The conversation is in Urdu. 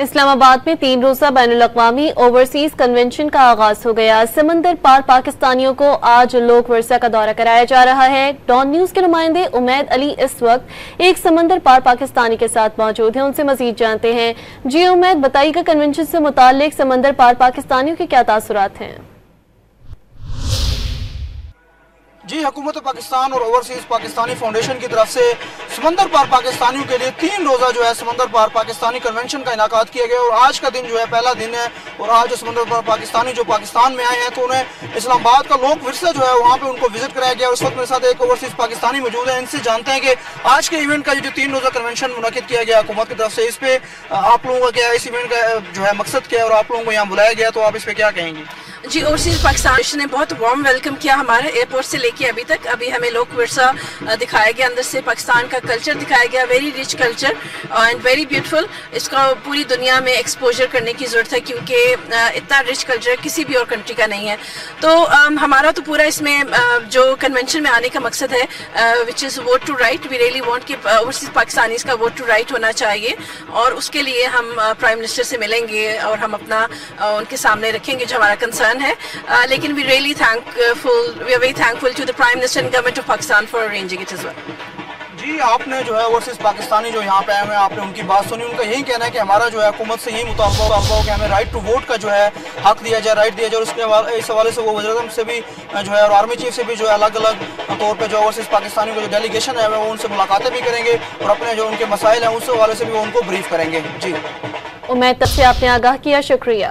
اسلام آباد میں 3 روزہ بین الاقوامی اوورسیز کنونشن کا آغاز ہو گیا۔ سمندر پار پاکستانیوں کو آج لوک ورثہ کا دورہ کرایا جا رہا ہے۔ ڈان نیوز کے نمائندے امید علی اس وقت ایک سمندر پار پاکستانی کے ساتھ موجود ہیں، ان سے مزید جانتے ہیں۔ جی امید، بتائیے کہ کنونشن سے متعلق سمندر پار پاکستانیوں کے کیا تاثرات ہیں؟ جی، حکومت پاکستان اور اوورسیز پاکستانی فاؤنڈیشن کی طرف سے سمندر پار پاکستانیوں کے لیے 3 روزہ جو ہے سمندر پار پاکستانی کنونشن کا انعقاد کیا گیا، اور آج کا دن جو ہے پہلا دن ہے، اور آج جو سمندر پار پاکستانی جو پاکستان میں آئے ہیں تو انہیں اسلام آباد کا لوک ورثہ جو ہے وہاں پہ ان کو وزٹ کرایا گیا۔ اور اس وقت میرے ساتھ ایک اوورسیز پاکستانی موجود ہیں، ان سے جانتے ہیں کہ آج کے ایونٹ کا جو 3 روزہ کنونشن منعقد کیا گیا حکومت کی طرف سے، اس پہ آپ لوگوں کا کیا اس ایونٹ کا جو ہے مقصد کیا ہے، اور آپ لوگوں کو یہاں بلایا گیا تو آپ اس پہ کیا کہیں گے؟ جی، اوورسیز پاکستان نے بہت وارم ویلکم کیا ہمارے ایئرپورٹ سے لے کے ابھی تک۔ ابھی ہمیں لوک ورثہ دکھایا گیا، اندر سے پاکستان کا کلچر دکھایا گیا، very rich culture and very beautiful. اس کا پوری دنیا میں ایکسپوجر کرنے کی ضرورت ہے، کیونکہ اتنا رچ کلچر کسی بھی اور کنٹری کا نہیں ہے۔ تو ہمارا تو پورا اس میں جو کنونشن میں آنے کا مقصد ہے which is vote to right, we really want کہ اوورسیز پاکستانیز کا ووٹ ٹو رائٹ ہونا چاہیے، اور اس کے لیے ہم پرائم منسٹر سے ملیں گے اور ہم اپنا ان کے سامنے رکھیں گے جو ہمارا کنسرن ہے۔ لیکن we are very thankful to the Prime Minister and Government of Pakistan for arranging it as well. جی، آپ نے جو ہے اوورسیز پاکستانی جو یہاں پہ آئے ہوئے ہیں، آپ نے ان کی بات سنی، ان کا یہی کہنا ہے کہ ہمارا جو ہے حکومت سے یہی مطالبہ ہو کہ ہمیں رائٹ ٹو ووٹ کا جو ہے حق دیا جائے، رائٹ دیا جائے، اور اس کے اس حوالے سے وہ وزیر اعظم سے بھی جو ہے اور آرمی چیف سے بھی جو ہے الگ الگ طور پہ جو اوورسیز پاکستانی کا جو ڈیلیگیشن ہے وہ ان سے ملاقاتیں بھی کریں گے، اور اپنے جو ان کے مسائل ہیں اس حوالے سے بھی وہ ان کو بریف کریں گے۔ جی امید، تب سے آپ نے آگاہ کیا، شکریہ۔